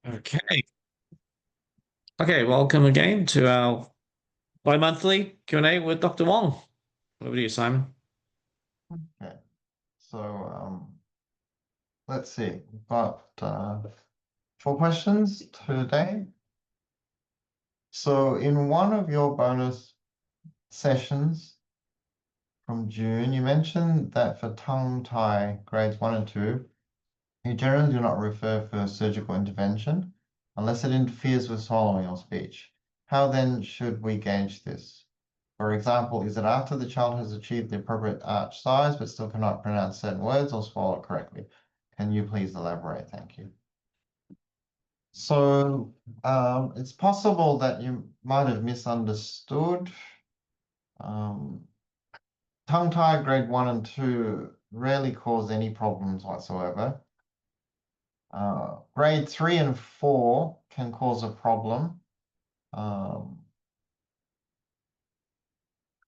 Okay. Okay, welcome again to our bi-monthly Q&A with Dr. Wong. Over to you, Simon. Okay, so let's see. We've got 4 questions today. So in one of your bonus sessions from June, you mentioned that for tongue tie grades 1 and 2, you generally do not refer for surgical intervention unless it interferes with swallowing or speech. How then should we gauge this? For example, is it after the child has achieved the appropriate arch size but still cannot pronounce certain words or swallow correctly? Can you please elaborate? Thank you. So it's possible that you might have misunderstood. Tongue tie grade 1 and 2 rarely cause any problems whatsoever. Grade 3 and 4 can cause a problem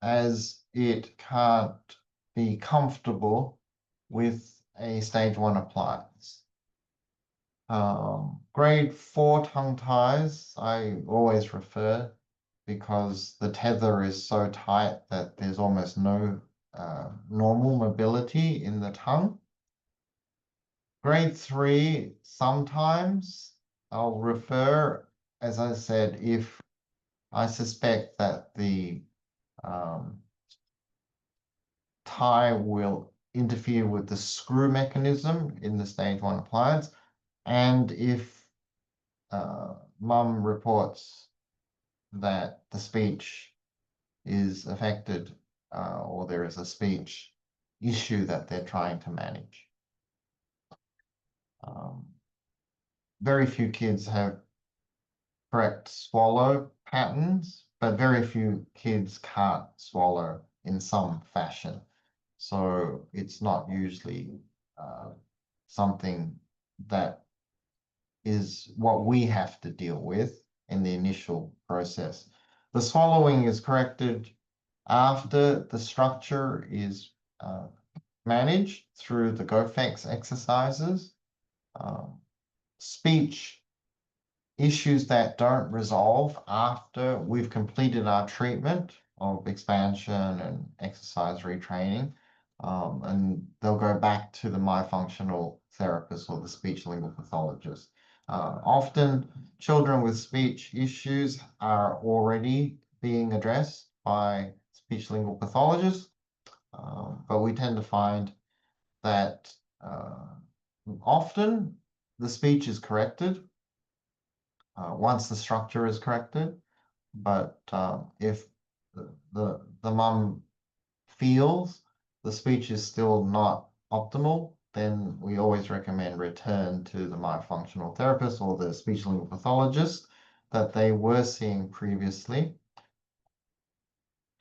as it can't be comfortable with a stage 1 appliance. Grade 4 tongue ties, I always refer because the tether is so tight that there's almost no normal mobility in the tongue. Grade 3, sometimes I'll refer, as I said, if I suspect that the tie will interfere with the screw mechanism in the stage 1 appliance, and if mum reports that the speech is affected or there is a speech issue that they're trying to manage. Very few kids have correct swallow patterns, but very few kids can't swallow in some fashion. So it's not usually something that is what we have to deal with in the initial process. The swallowing is corrected after the structure is managed through the GoFX exercises. Speech issues that don't resolve after we've completed our treatment of expansion and exercise retraining, and they'll go back to the myofunctional therapist or the speech lingual pathologist. Often children with speech issues are already being addressed by speech lingual pathologists, but we tend to find that often the speech is corrected once the structure is corrected, but if the mum feels the speech is still not optimal, then we always recommend return to the myofunctional therapist or the speech lingual pathologist that they were seeing previously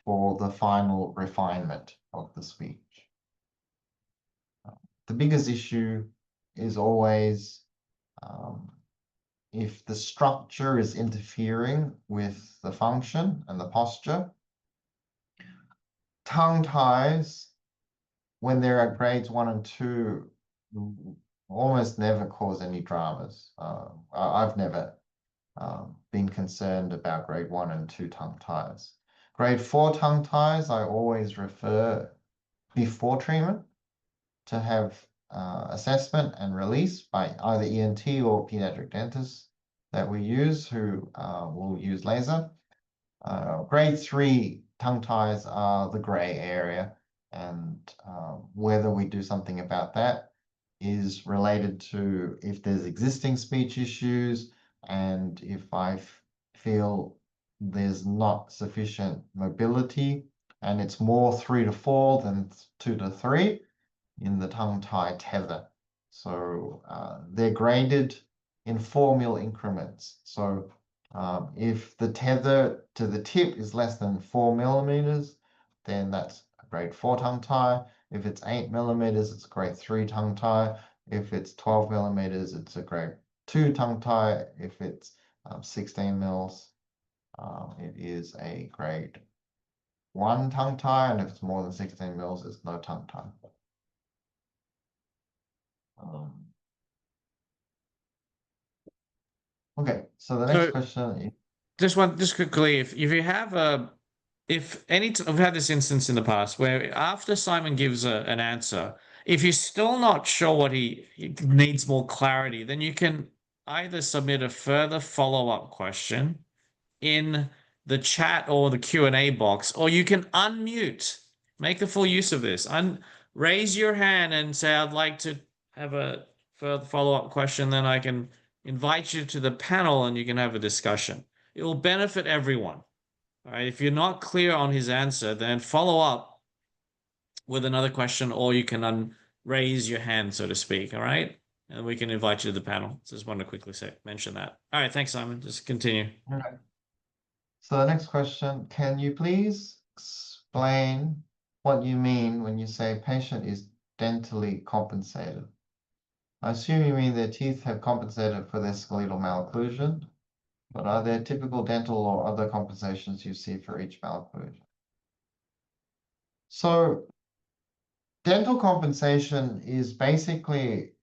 for the final refinement of the speech. The biggest issue is always if the structure is interfering with the function and the posture. Tongue ties, when they're at grades 1 and 2, almost never cause any dramas. I've never been concerned about grade 1 and 2 tongue ties. Grade 4 tongue ties, I always refer before treatment to have assessment and release by either ENT or pediatric dentists that we use who will use laser. Grade 3 tongue ties are the gray area, and whether we do something about that is related to if there's existing speech issues and if I feel there's not sufficient mobility and it's more 3 to 4 than 2 to 3 in the tongue tie tether. So they're graded in 4 mil increments. So if the tether to the tip is less than 4 millimeters, then that's a grade 4 tongue tie. If it's 8 millimeters, it's a grade 3 tongue tie. If it's 12 millimeters, it's a grade 2 tongue tie. If it's 16 mils, it is a grade 1 tongue tie. And if it's more than 16 mils, it's no tongue tie. Okay, so the next So question is, just quickly, if you have I've had this instance in the past where after Simon gives an answer, if you're still not sure he needs more clarity, then you can either submit a further follow-up question in the chat or the Q&A box, or you can unmute. Make the full use of this. Raise your hand and say, I'd like to have a further follow-up question. Then I can invite you to the panel and you can have a discussion. It will benefit everyone. All right. If you're not clear on his answer, then follow up with another question, or you can raise your hand, so to speak. All right. And we can invite you to the panel. Just wanted to quickly mention that. All right. Thanks, Simon. Just continue. okay. So the next question, can you please explain what you mean when you say patient is dentally compensated? I assume you mean their teeth have compensated for their skeletal malocclusion, but are there typical dental or other compensations you see for each malocclusion? So dental compensation is basically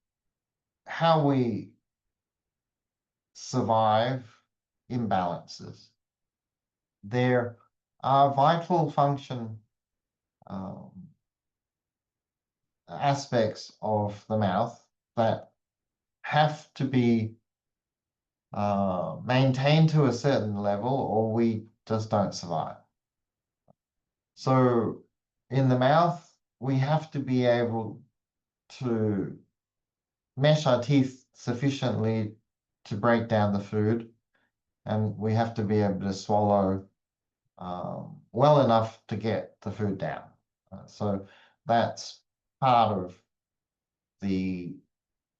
how we survive imbalances. There are vital function aspects of the mouth that have to be maintained to a certain level, or we just don't survive. So in the mouth, we have to be able to mesh our teeth sufficiently to break down the food, and we have to be able to swallow well enough to get the food down. So that's part of the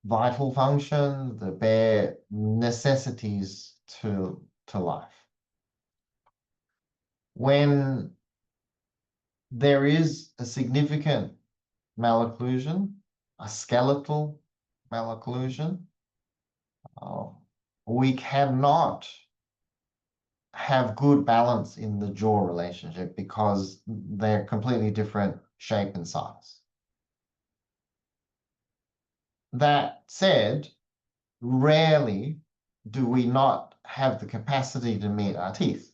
vital function, the bare necessities to life. When there is a significant malocclusion, a skeletal malocclusion, we cannot have good balance in the jaw relationship because they're completely different shape and size. That said, rarely do we not have the capacity to meet our teeth.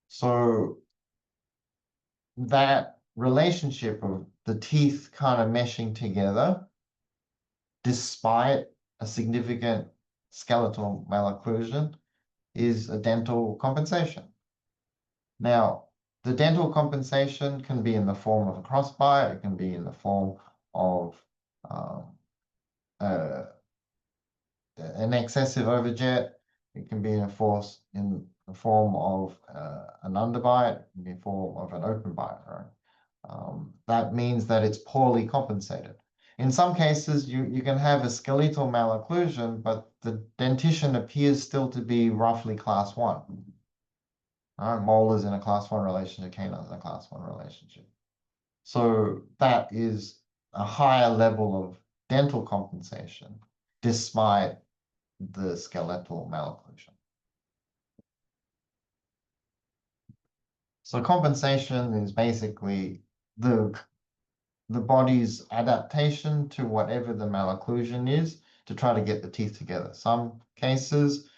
So that relationship of the teeth kind of meshing together, despite a significant skeletal malocclusion, is a dental compensation. Now, the dental compensation can be in the form of a crossbite, it can be in the form of an excessive overjet, it can be in the form of an underbite, it can be in the form of an open bite, right? That means that it's poorly compensated. In some cases, you can have a skeletal malocclusion, but the dentition appears still to be roughly class 1. Molars in a class 1 relationship, canines in a class 1 relationship. So that is a higher level of dental compensation, despite the skeletal malocclusion. So compensation is basically the body's adaptation to whatever the malocclusion is to try to get the teeth together. Some cases,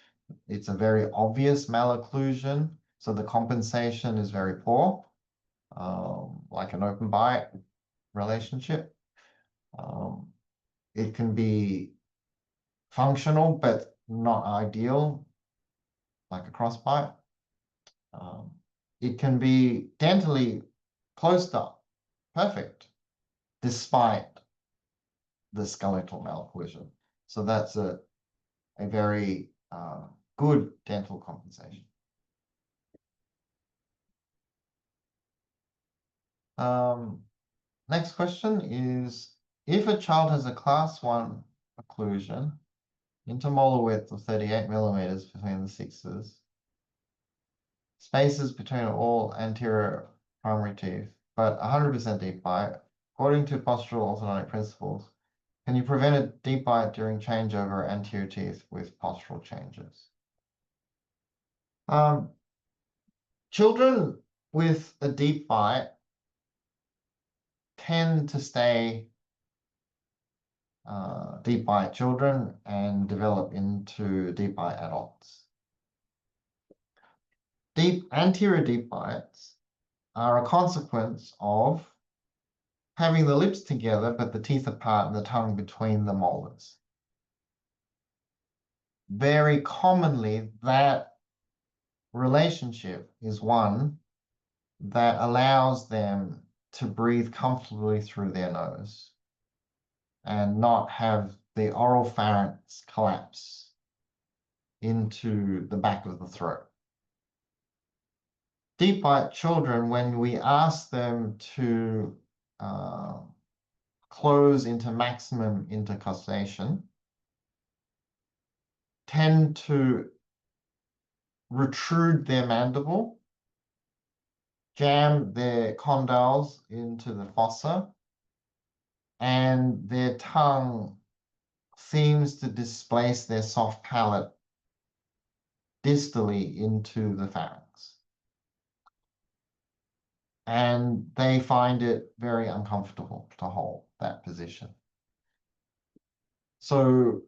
it's a very obvious malocclusion, so the compensation is very poor, like an open bite relationship. It can be functional, but not ideal, like a crossbite. It can be dentally close to perfect, despite the skeletal malocclusion. So that's a very good dental compensation. Next question is, if a child has a class 1 occlusion, intermolar width of 38 millimeters between the sixes, spaces between all anterior primary teeth, but 100% deep bite, according to postural orthodontic principles, can you prevent a deep bite during changeover anterior teeth with postural changes? Children with a deep bite tend to stay deep bite children and develop into deep bite adults. Anterior deep bites are a consequence of having the lips together but the teeth apart and the tongue between the molars. Very commonly, that relationship is one that allows them to breathe comfortably through their nose and not have the oral pharynx collapse into the back of the throat. Deep bite children, when we ask them to close into maximum intercostation, tend to retrude their mandible, jam their condyles into the fossa, and their tongue seems to displace their soft palate distally into the pharynx. And they find it very uncomfortable to hold that position. So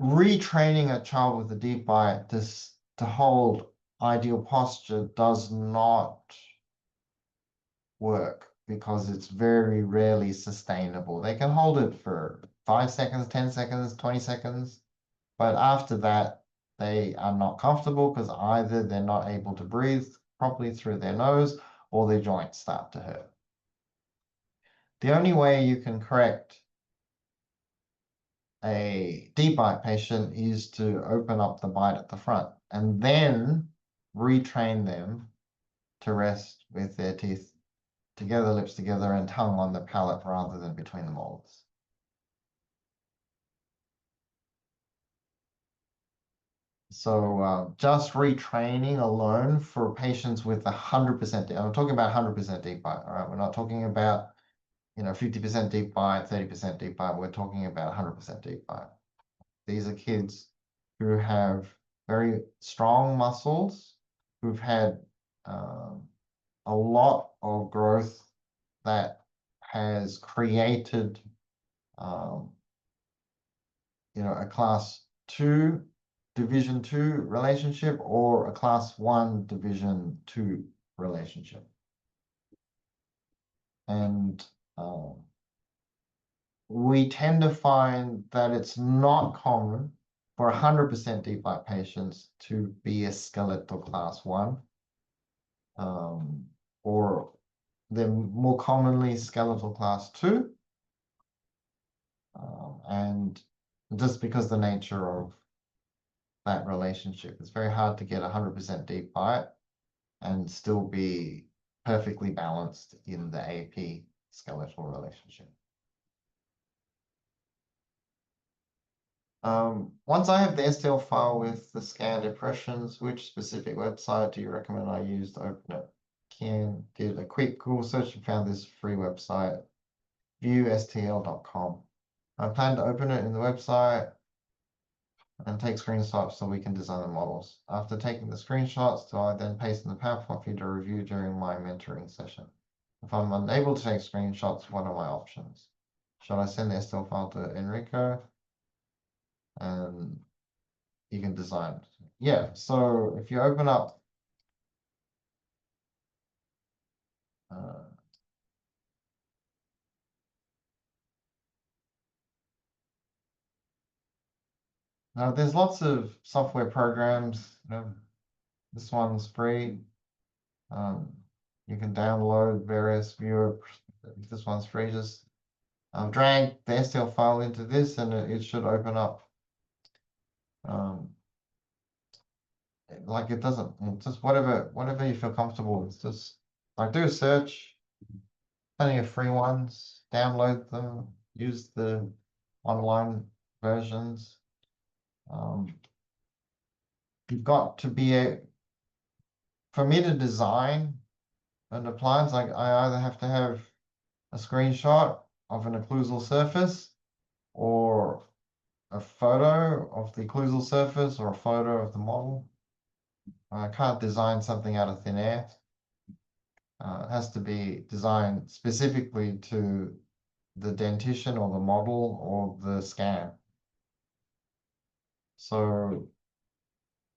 retraining a child with a deep bite to hold ideal posture does not work because it's very rarely sustainable. They can hold it for 5 seconds, 10 seconds, 20 seconds, but after that, they are not comfortable because either they're not able to breathe properly through their nose or their joints start to hurt. The only way you can correct a deep bite patient is to open up the bite at the front and then retrain them to rest with their teeth together, lips together, and tongue on the palate rather than between the molars. So just retraining alone for patients with 100%, I'm talking about 100% deep bite, all right? We're not talking about, 50% deep bite, 30% deep bite. We're talking about 100% deep bite. These are kids who have very strong muscles, who've had a lot of growth that has created, a class 2, division 2 relationship or a class 1, division 2 relationship. And we tend to find that it's not common for 100% deep bite patients to be a skeletal class 1, or they're more commonly skeletal class 2, and just because the nature of that relationship, it's very hard to get 100% deep bite and still be perfectly balanced in the AP skeletal relationship. Once I have the STL file with the scanned impressions, which specific website do you recommend I use to open it? Ken did a quick Google search and found this free website, viewstl.com. I plan to open it in the website and take screenshots so we can design the models. After taking the screenshots, do I then paste in the PowerPoint for you to review during my mentoring session? If I'm unable to take screenshots, what are my options? Should I send the STL file to Enrico? And you can design it. Yeah, so if you open up now there's lots of software programs. This one's free. You can download various viewer. This one's free. Just drag the STL file into this, and it should open up. Like it doesn't. Just whatever you feel comfortable with. Just like do a search. Plenty of free ones. Download them. Use the online versions. You've got to be for me to design an appliance, like I either have to have a screenshot of an occlusal surface or a photo of the occlusal surface or a photo of the model. I can't design something out of thin air. It has to be designed specifically to the dentition or the model or the scan. So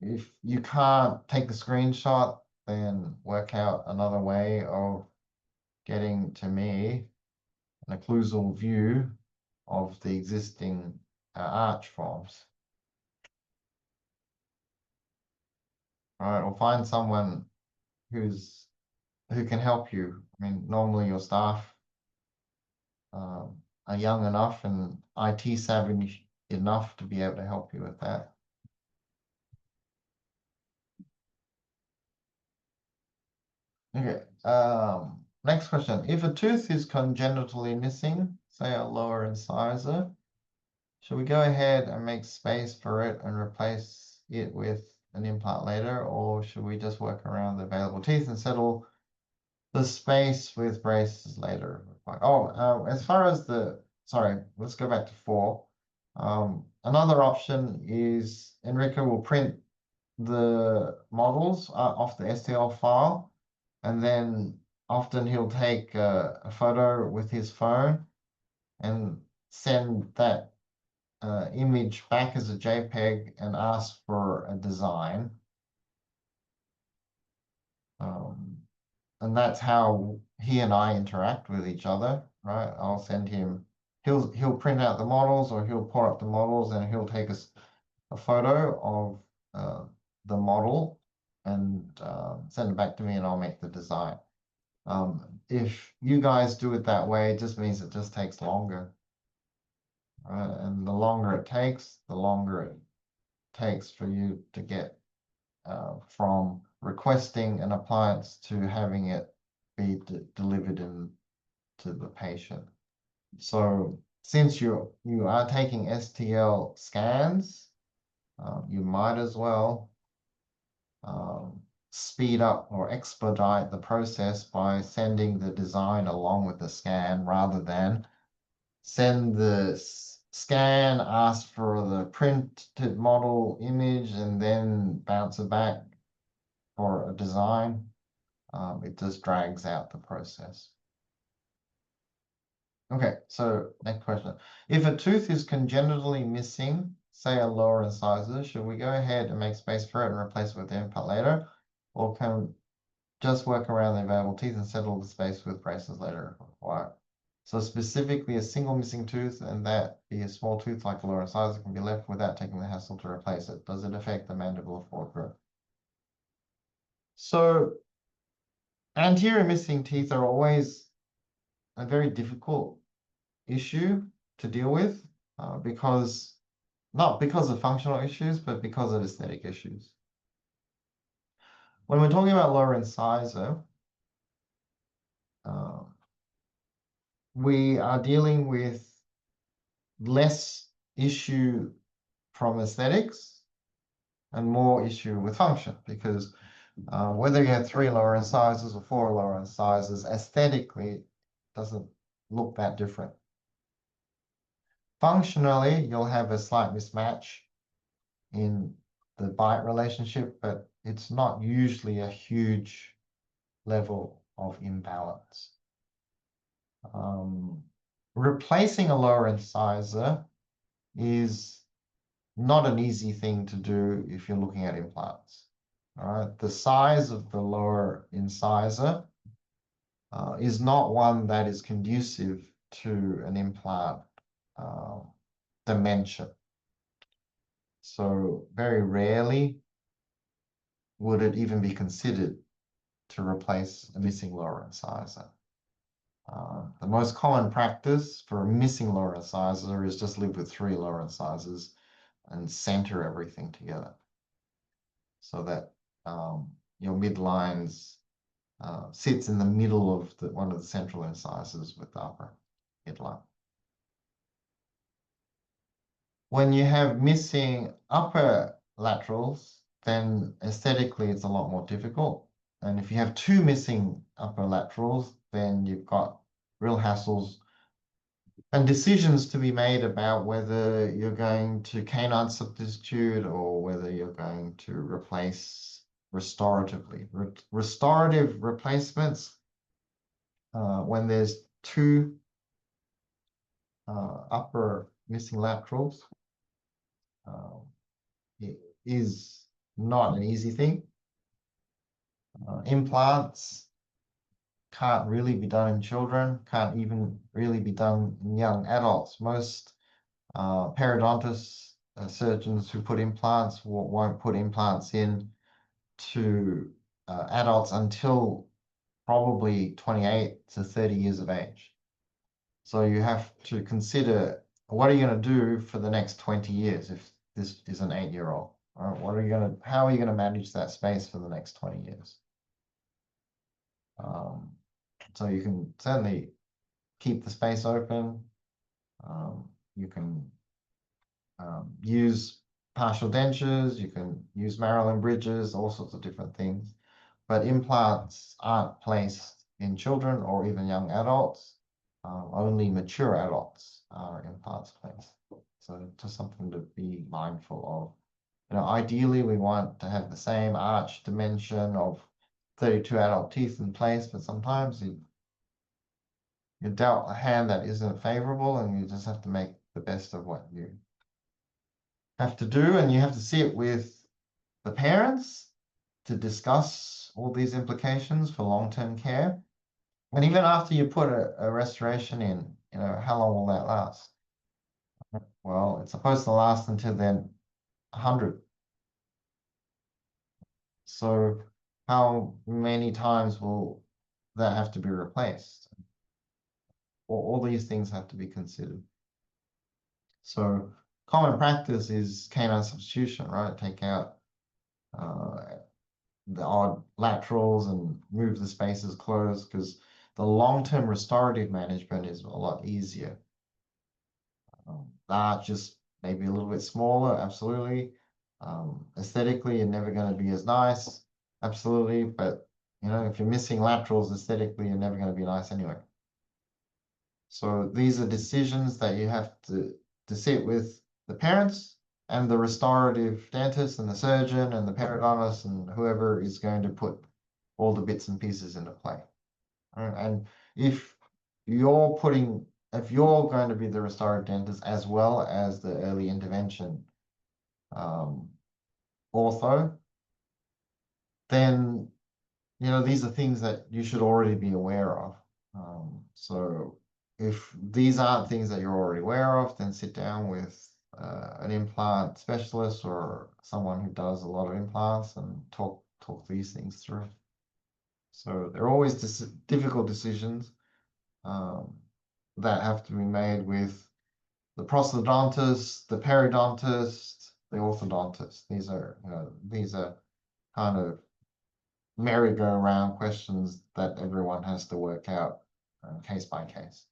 if you can't take the screenshot, then work out another way of getting to me an occlusal view of the existing arch forms. All right, or find someone who can help you. I mean, normally your staff are young enough and IT savvy enough to be able to help you with that. Okay. Next question. If a tooth is congenitally missing, say a lower incisor, should we go ahead and make space for it and replace it with an implant later, or should we just work around the available teeth and settle the space with braces later? As far as sorry, let's go back to 4. Another option is Enrico will print the models off the STL file, and then often he'll take a photo with his phone and send that image back as a JPEG and ask for a design. And that's how he and I interact with each other, right? I'll send him, he'll print out the models, or he'll pour up the models, and he'll take a photo of the model and send it back to me, and I'll make the design. If you guys do it that way, it just means it just takes longer. And the longer it takes, the longer it takes for you to get from requesting an appliance to having it be delivered to the patient. So since you are taking STL scans, you might as well speed up or expedite the process by sending the design along with the scan, rather than send the scan, ask for the printed model image, and then bounce it back for a design. It just drags out the process. Okay, so next question. If a tooth is congenitally missing, say a lower incisor, should we go ahead and make space for it and replace it with the implant later? Or can just work around the available teeth and settle the space with braces later if required? So specifically a single missing tooth, and that be a small tooth like a lower incisor, can be left without taking the hassle to replace it. Does it affect the mandibular forward growth? So anterior missing teeth are always a very difficult issue to deal with, not because of functional issues, but because of aesthetic issues. When we're talking about lower incisor, we are dealing with less issue from aesthetics and more issue with function, because whether you have 3 lower incisors or 4 lower incisors, aesthetically doesn't look that different. Functionally, you'll have a slight mismatch in the bite relationship, but it's not usually a huge level of imbalance. Replacing a lower incisor is not an easy thing to do if you're looking at implants. All right, the size of the lower incisor is not one that is conducive to an implant dimension. So very rarely would it even be considered to replace a missing lower incisor. The most common practice for a missing lower incisor is just live with 3 lower incisors and center everything together, so that your midlines sits in the middle of one of the central incisors with the upper midline. When you have missing upper laterals, then aesthetically it's a lot more difficult. And if you have 2 missing upper laterals, then you've got real hassles and decisions to be made about whether you're going to canine substitute or whether you're going to replace restoratively. Restorative replacements, when there's 2 upper missing laterals it is not an easy thing. Implants can't really be done in children, can't even really be done in young adults. Most periodontists, surgeons who put implants won't put implants in to adults until probably 28 to 30 years of age. So you have to consider, what are you going to do for the next 20 years if this is an 8-year-old? How are you going to manage that space for the next 20 years? So you can certainly keep the space open. You can use partial dentures, you can use Maryland bridges, all sorts of different things. But implants aren't placed in children or even young adults. Only mature adults are implants placed. So just something to be mindful of. Ideally, we want to have the same arch dimension of 32 adult teeth in place, but sometimes you're dealt a hand that isn't favorable, and you just have to make the best of what you have to do, and you have to see it with the parents to discuss all these implications for long-term care. And even after you put a restoration in, how long will that last? Well, it's supposed to last until then 100. So how many times will that have to be replaced? All these things have to be considered. So common practice is canine substitution, right? Take out the odd laterals and move the spaces closed, because the long-term restorative management is a lot easier. Just maybe a little bit smaller, absolutely. Aesthetically, you're never going to be as nice, absolutely. But if you're missing laterals, aesthetically, you're never going to be nice anyway. So these are decisions that you have to sit with the parents and the restorative dentist and the surgeon and the periodontist and whoever is going to put all the bits and pieces into play. And if you're going to be the restorative dentist as well as the early intervention ortho, then these are things that you should already be aware of. So if these aren't things that you're already aware of, then sit down with an implant specialist or someone who does a lot of implants and talk these things through. So they're always difficult decisions that have to be made with the prosthodontist, the periodontist, the orthodontist. These are kind of merry-go-round questions that everyone has to work out case by case.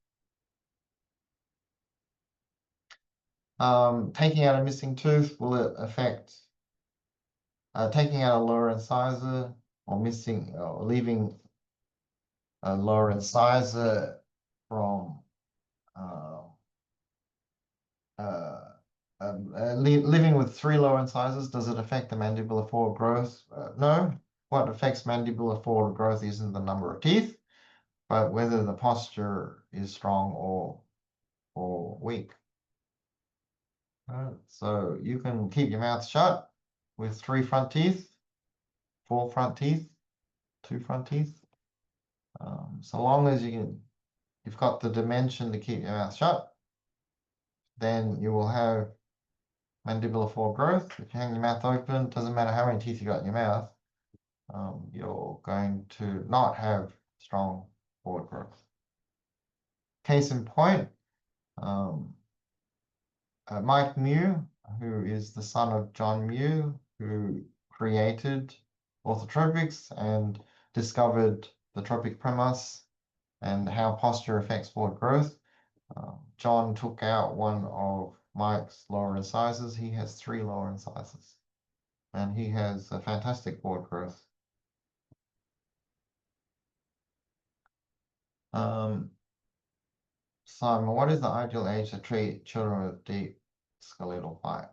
Taking out a missing tooth, will it affect taking out a lower incisor or leaving a lower incisor from living with 3 lower incisors? Does it affect the mandibular forward growth? No. What affects mandibular forward growth isn't the number of teeth, but whether the posture is strong or weak. So you can keep your mouth shut with 3 front teeth, 4 front teeth, 2 front teeth. So long as you've got the dimension to keep your mouth shut, then you will have mandibular forward growth. If you hang your mouth open, doesn't matter how many teeth you got in your mouth, you're going to not have strong forward growth. Case in point, Mike Mew, who is the son of John Mew, who created orthotropics and discovered the tropic premise and how posture affects forward growth. John took out one of Mike's lower incisors. He has 3 lower incisors, and he has a fantastic forward growth. Simon, what is the ideal age to treat children with deep skeletal bite?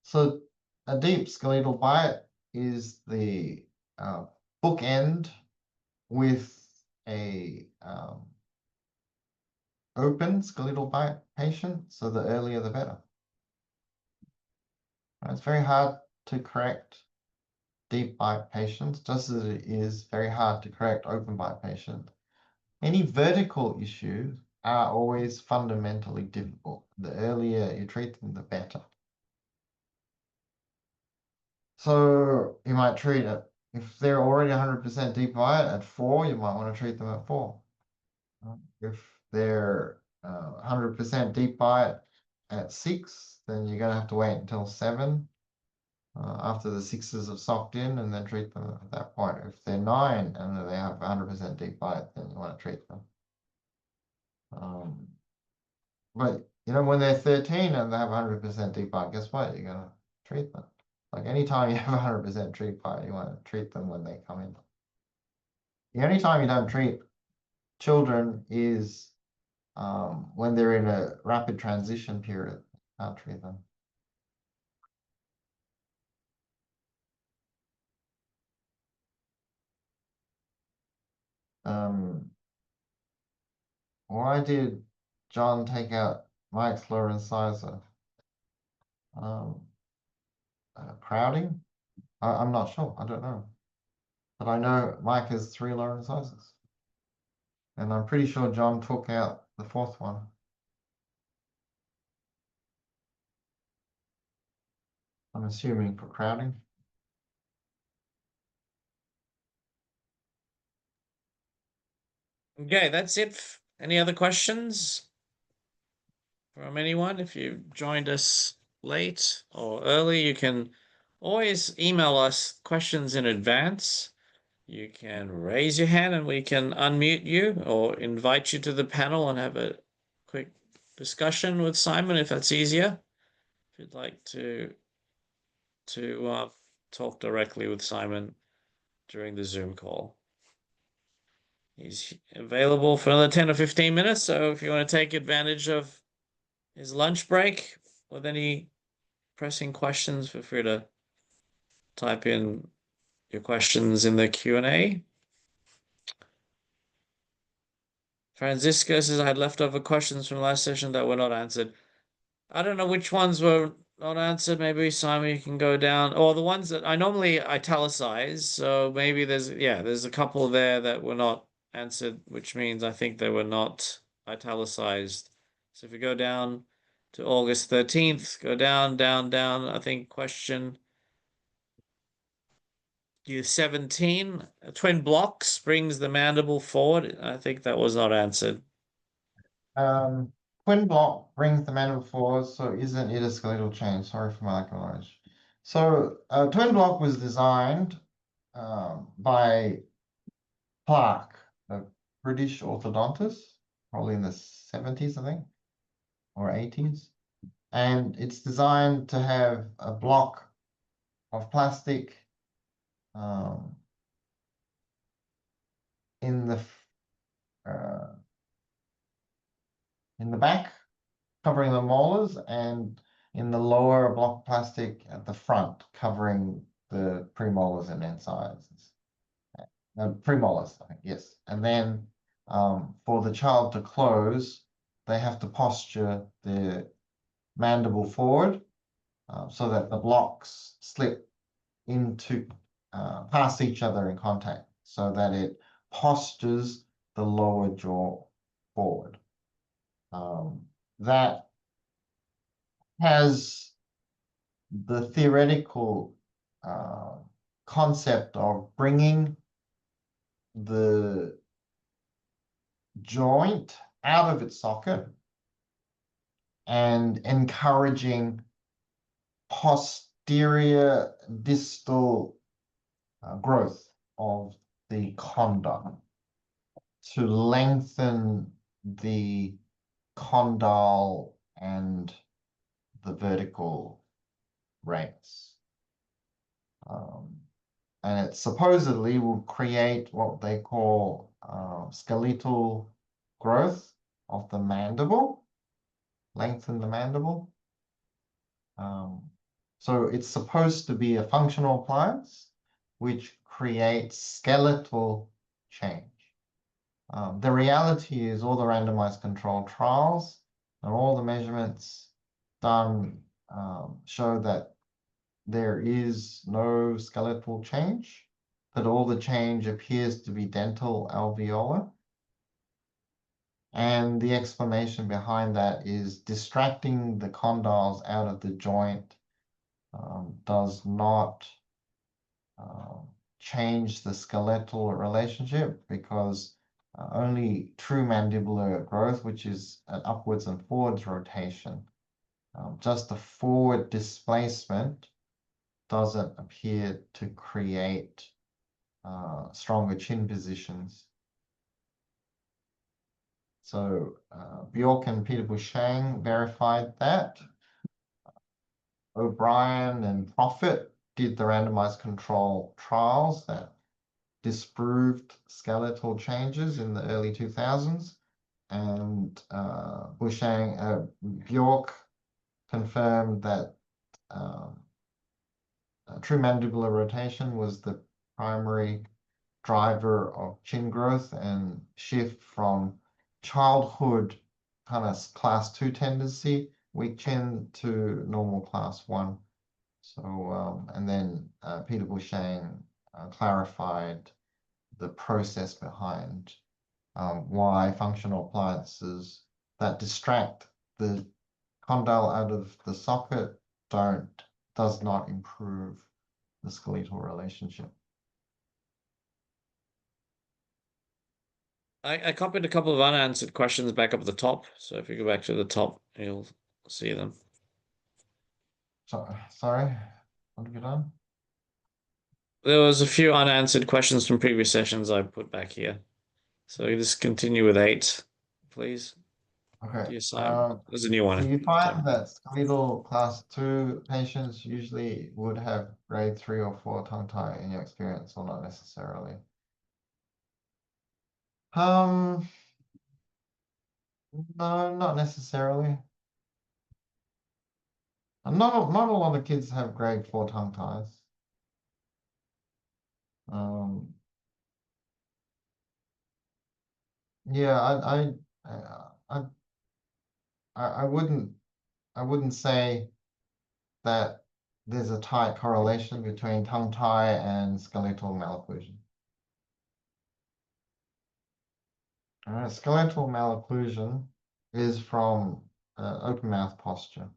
So a deep skeletal bite is the bookend with a open skeletal bite patient, so the earlier the better. It's very hard to correct deep bite patients, just as it is very hard to correct open bite patients. Any vertical issues are always fundamentally difficult. The earlier you treat them, the better. So you might treat it, if they're already 100% deep bite at 4, you might want to treat them at 4. If they're 100% deep bite at 6, then you're going to have to wait until 7 after the 6s have socked in, and then treat them at that point. If they're 9 and they have 100% deep bite, then you want to treat them. But when they're 13 and they have 100% deep bite, guess what? You're going to treat them. Like anytime you have 100% deep bite, you want to treat them when they come in. The only time you don't treat children is when they're in a rapid transition period. Can't treat them. Why did John take out Mike's lower incisor? Crowding? I'm not sure. I don't know. But I know Mike has 3 lower incisors. And I'm pretty sure John took out the 4th one. I'm assuming for crowding. Okay, that's it. Any other questions from anyone? If you joined us late or early, you can always email us questions in advance. You can raise your hand and we can unmute you or invite you to the panel and have a quick discussion with Simon if that's easier. If you'd like to talk directly with Simon during the Zoom call. He's available for another 10 or 15 minutes, so if you want to take advantage of his lunch break with any pressing questions, feel free to type in your questions in the Q&A. Francisco says I had leftover questions from last session that were not answered. I don't know which ones were not answered. Maybe Simon, you can go down, or the ones that I normally italicize. So maybe there's a couple there that were not answered, which means I think they were not italicized. So if you go down to August 13th, go down, down, down. I think question 17, twin blocks brings the mandible forward. I think that was not answered. Twin block brings the mandible forward, so isn't it a skeletal change? Sorry for my lack of knowledge. So twin block was designed by Clark, a British orthodontist, probably in the 70s, I think, or 80s. And it's designed to have a block of plastic in the back, covering the molars, and in the lower block plastic at the front, covering the premolars and incisors. Premolars, I think, yes. And then for the child to close, they have to posture the mandible forward so that the blocks slip into past each other in contact, so that it postures the lower jaw forward. That has the theoretical concept of bringing the joint out of its socket and encouraging posterior distal growth of the condyle to lengthen the condyle and the vertical rays. And it supposedly will create what they call skeletal growth of the mandible, lengthen the mandible. So it's supposed to be a functional appliance which creates skeletal change. The reality is all the randomized controlled trials and all the measurements done show that there is no skeletal change, that all the change appears to be dental alveolar. And the explanation behind that is distracting the condyles out of the joint does not change the skeletal relationship, because only true mandibular growth, which is an upwards and forwards rotation, just the forward displacement doesn't appear to create stronger chin positions. So Bjork and Peter Bushang verified that. O'Brien and Profit did the randomized control trials that disproved skeletal changes in the early 2000s. And Bjork confirmed that true mandibular rotation was the primary driver of chin growth and shift from childhood kind of class 2 tendency, weak chin, to normal class 1. So, and then Peter Bushang clarified the process behind why functional appliances that distract the condyle out of the socket does not improve the skeletal relationship. I copied a couple of unanswered questions back up at the top. So if you go back to the top, you'll see them. So, sorry, what have you done? There was a few unanswered questions from previous sessions I put back here. So you just continue with 8, please. Okay. There's a new one. Do you find that skeletal class 2 patients usually would have grade 3 or 4 tongue tie in your experience, or not necessarily? No, not necessarily. Not a lot of kids have grade 4 tongue ties. Yeah, I wouldn't say that there's a tight correlation between tongue tie and skeletal malocclusion. Skeletal malocclusion is from open mouth posture.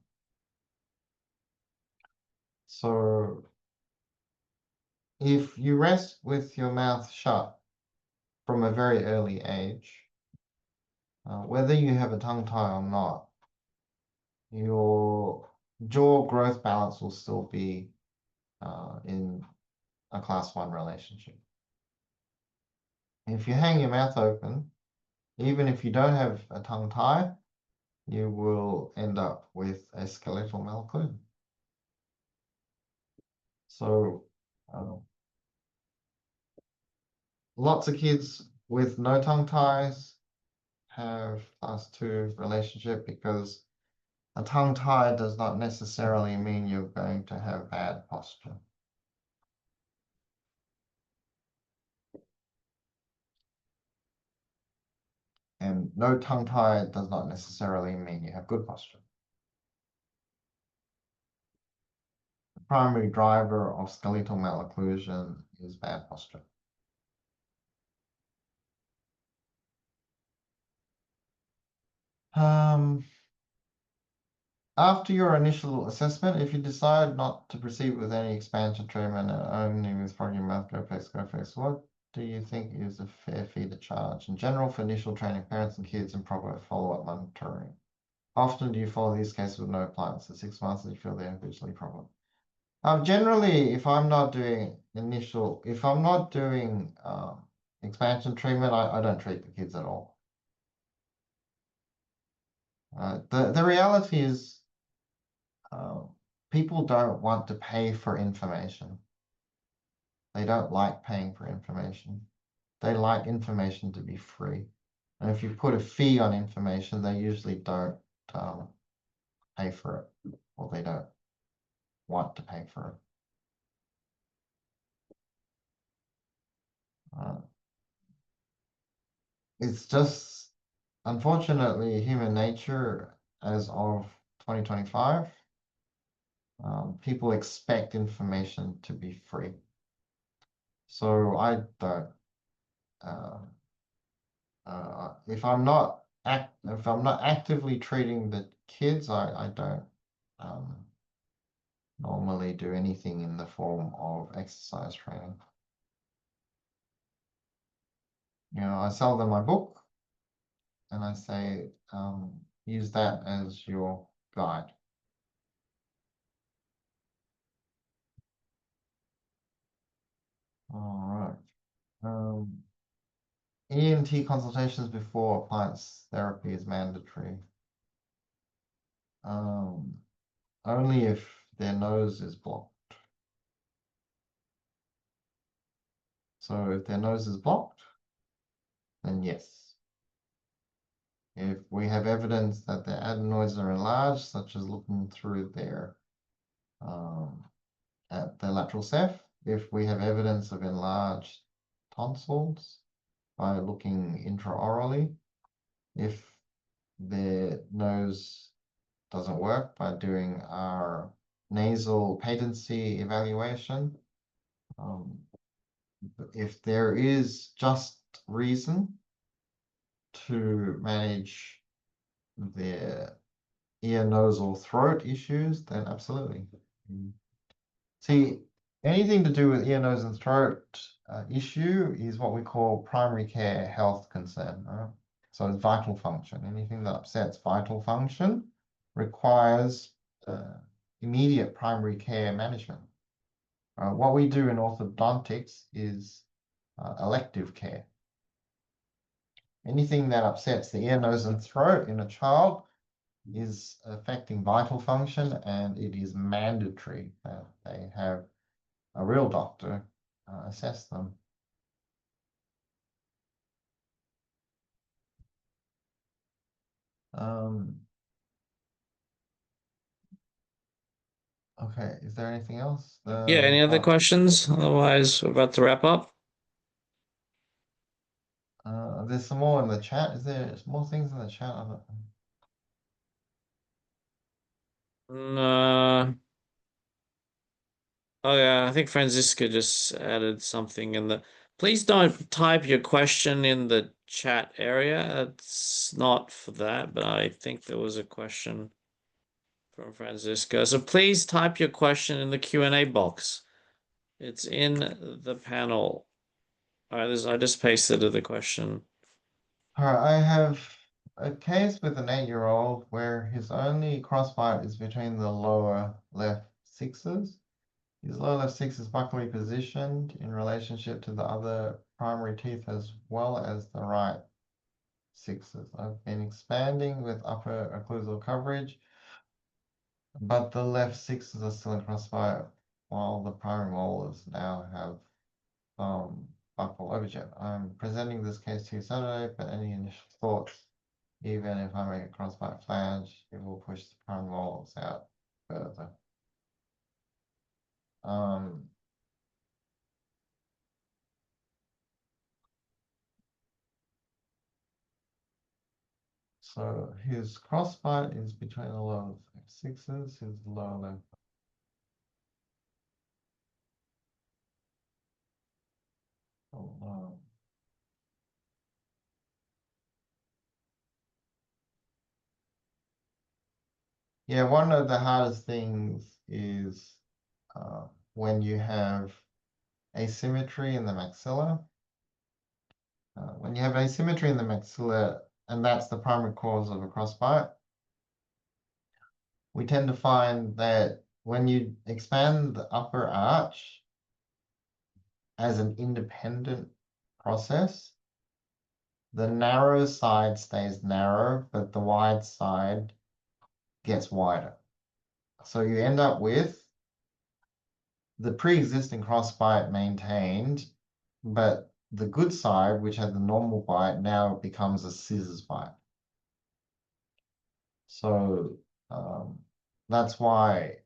So if you rest with your mouth shut from a very early age, whether you have a tongue tie or not, your jaw growth balance will still be in a class 1 relationship. If you hang your mouth open, even if you don't have a tongue tie, you will end up with a skeletal malocclusion. So lots of kids with no tongue ties have class 2 relationship, because a tongue tie does not necessarily mean you're going to have bad posture. And no tongue tie does not necessarily mean you have good posture. The primary driver of skeletal malocclusion is bad posture. After your initial assessment, if you decide not to proceed with any expansion treatment and only with froggy mouth, go fix, what do you think is a fair fee to charge in general for initial training parents and kids and proper follow-up monitoring? Often do you follow these cases with no appliance for 6 months and you feel they're visually problem? Generally, if I'm not doing expansion treatment, I don't treat the kids at all. The reality is people don't want to pay for information. They don't like paying for information. They like information to be free. And if you put a fee on information, they usually don't pay for it, or they don't want to pay for it. it's just unfortunately human nature as of 2025. People expect information to be free. So I don't. Uh, if I'm not actively treating the kids, I don't normally do anything in the form of exercise training. I sell them my book and I say, use that as your guide. All right. ENT consultations before appliance therapy is mandatory. Only if their nose is blocked. So if their nose is blocked, then yes. If we have evidence that their adenoids are enlarged, such as looking through their at the lateral ceph, if we have evidence of enlarged tonsils by looking intraorally, if their nose doesn't work by doing our nasal patency evaluation, if there is just reason to manage their ear, nose, or throat issues, then absolutely. See, anything to do with ear, nose, and throat issue is what we call primary care health concern. Right? So it's vital function. Anything that upsets vital function requires immediate primary care management. What we do in orthodontics is elective care. Anything that upsets the ear, nose, and throat in a child is affecting vital function, and it is mandatory that they have a real doctor assess them. Okay, is there anything else? Yeah, any other questions? Otherwise, we're about to wrap up. There's some more in the chat. Is there more things in the chat? No. Oh yeah, I think Francisca just added something in the. Please don't type your question in the chat area. It's not for that, but I think there was a question from Francisca. So please type your question in the Q&A box. It's in the panel. All right, I just pasted the question. All right, I have a case with an 8-year-old where his only crossbite is between the lower left sixes. His lower left six is buccally positioned in relationship to the other primary teeth as well as the right sixes. I've been expanding with upper occlusal coverage, but the left sixes are still in crossbite while the primary molars now have buccal overjet. I'm presenting this case to you Saturday, but any initial thoughts? Even if I make a crossbite flange, it will push the primary molars out further. So his crossbite is between the lower left sixes, his lower left. Oh, yeah, one of the hardest things is when you have asymmetry in the maxilla. When you have asymmetry in the maxilla, and that's the primary cause of a crossbite, we tend to find that when you expand the upper arch as an independent process, the narrow side stays narrow, but the wide side gets wider. So you end up with the pre-existing crossbite maintained, but the good side, which had the normal bite, now becomes a scissors bite. So that's why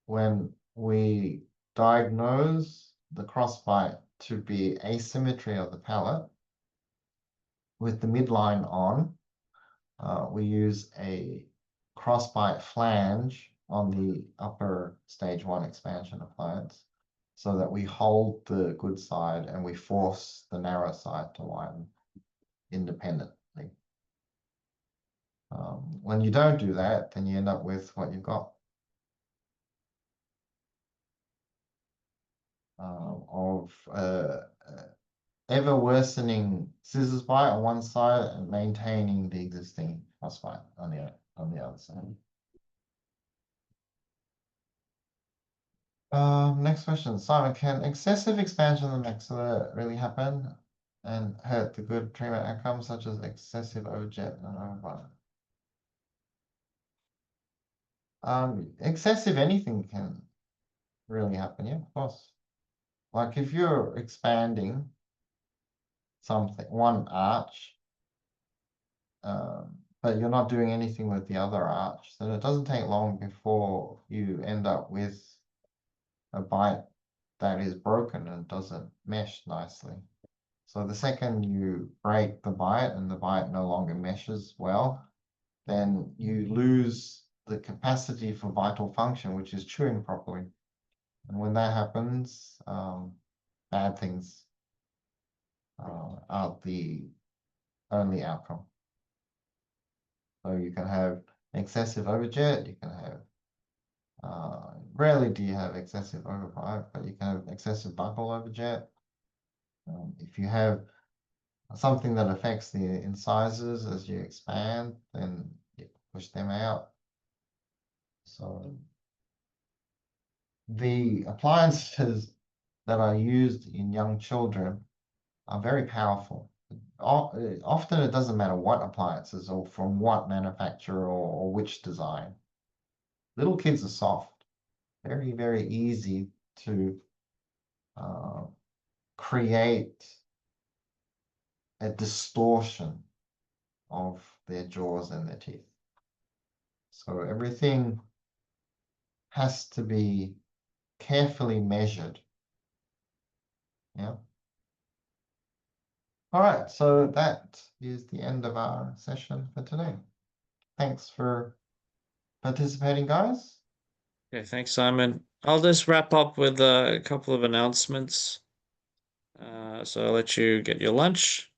when we diagnose the crossbite to be asymmetry of the palate, with the midline on, we use a crossbite flange on the upper stage 1 expansion appliance so that we hold the good side and we force the narrow side to widen independently. When you don't do that, then you end up with what you've got. Of ever worsening scissors bite on one side and maintaining the existing crossbite on the other side. Next question, Simon, can excessive expansion of the maxilla really happen and hurt the good treatment outcomes such as excessive overjet and overbite? Excessive anything can really happen, yeah, of course. Like if you're expanding something, one arch, but you're not doing anything with the other arch, then it doesn't take long before you end up with a bite that is broken and doesn't mesh nicely. So the second you break the bite and the bite no longer meshes well, then you lose the capacity for vital function, which is chewing properly. And when that happens, bad things are the only outcome. So you can have excessive overjet, you can have, rarely do you have excessive overbite, but you can have excessive buccal overjet. If you have something that affects the incisors as you expand, then you push them out. So the appliances that are used in young children are very powerful. Often it doesn't matter what appliances or from what manufacturer or which design. Little kids are soft, very, very easy to create a distortion of their jaws and their teeth. So everything has to be carefully measured. Yeah. All right, so that is the end of our session for today. Thanks for participating, guys. Okay, thanks, Simon. I'll just wrap up with a couple of announcements. So I'll let you get your lunch.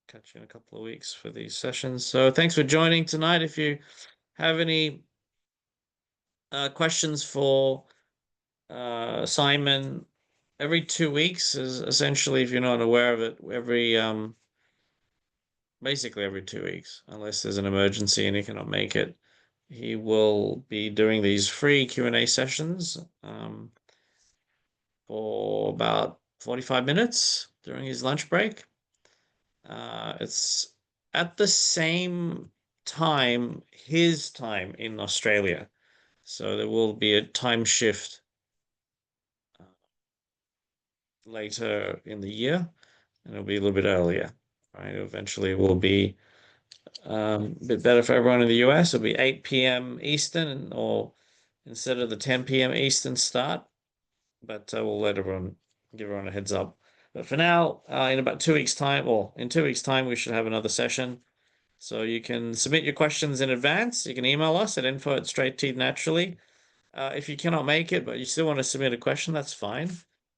Catch you in a couple of weeks for these sessions. So thanks for joining tonight. If you have any questions for Simon, every 2 weeks is essentially, if you're not aware of it, basically every 2 weeks, unless there's an emergency and he cannot make it, he will be doing these free Q&A sessions for about 45 minutes during his lunch break. It's at the same time, his time in Australia. So there will be a time shift later in the year, and it'll be a little bit earlier, right? Eventually, it will be a bit better for everyone in the US. It'll be 8 p.m. Eastern, or instead of the 10 p.m. Eastern start. But we'll let everyone give everyone a heads up. But for now, in about 2 weeks' time, or in 2 weeks' time, we should have another session. So you can submit your questions in advance. You can email us at info@straightteethnaturally. If you cannot make it, but you still want to submit a question, that's fine.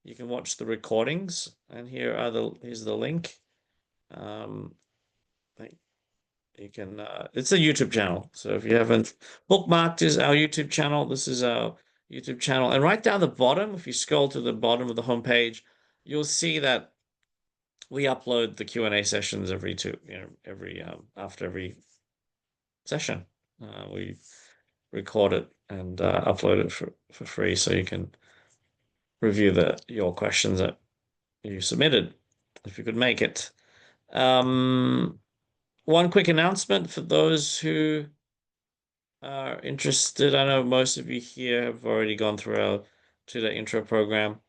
You can watch the recordings, and here's the link. You can it's a YouTube channel. So if you haven't bookmarked is our YouTube channel, this is our YouTube channel. And right down the bottom, if you scroll to the bottom of the homepage, you'll see that we upload the Q&A sessions after every session. We record it and upload it for free, so you can review your questions that you submitted, if you could make it. One quick announcement for those who are interested. I know most of you here have already gone through our 2-day intro program,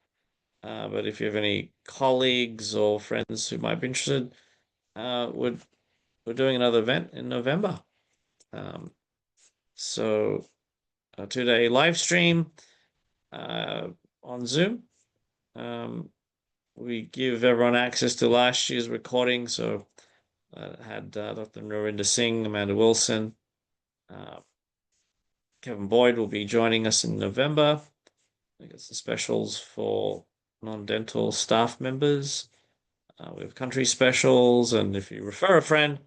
but if you have any colleagues or friends who might be interested, we're doing another event in November. So a 2-day live stream on Zoom. we give everyone access to last year's recording. So I had Dr. Narinder Singh, Amanda Wilson, Kevin Boyd will be joining us in November. I guess the specials for non-dental staff members. We have country specials, and if you refer a friend,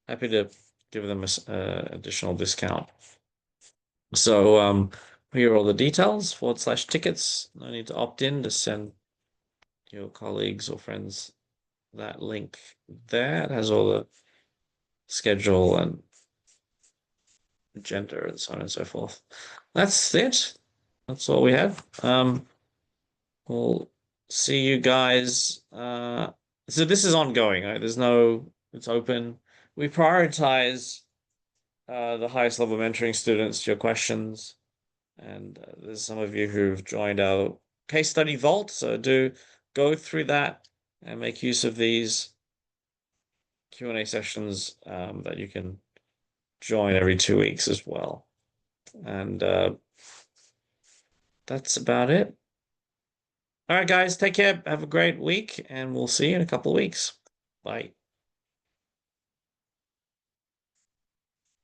happy to give them a additional discount. So here are all the details, /tickets. No need to opt in, to send your colleagues or friends that link there. It has all the schedule and agenda and so on and so forth. That's it. That's all we had. We'll see you guys. So this is ongoing, right? It's open. We prioritize the highest level mentoring students to your questions. And there's some of you who've joined our case study vault. So do go through that and make use of these Q&A sessions that you can join every 2 weeks as well. And that's about it. All right, guys, take care. Have a great week, and we'll see you in a couple of weeks. Bye.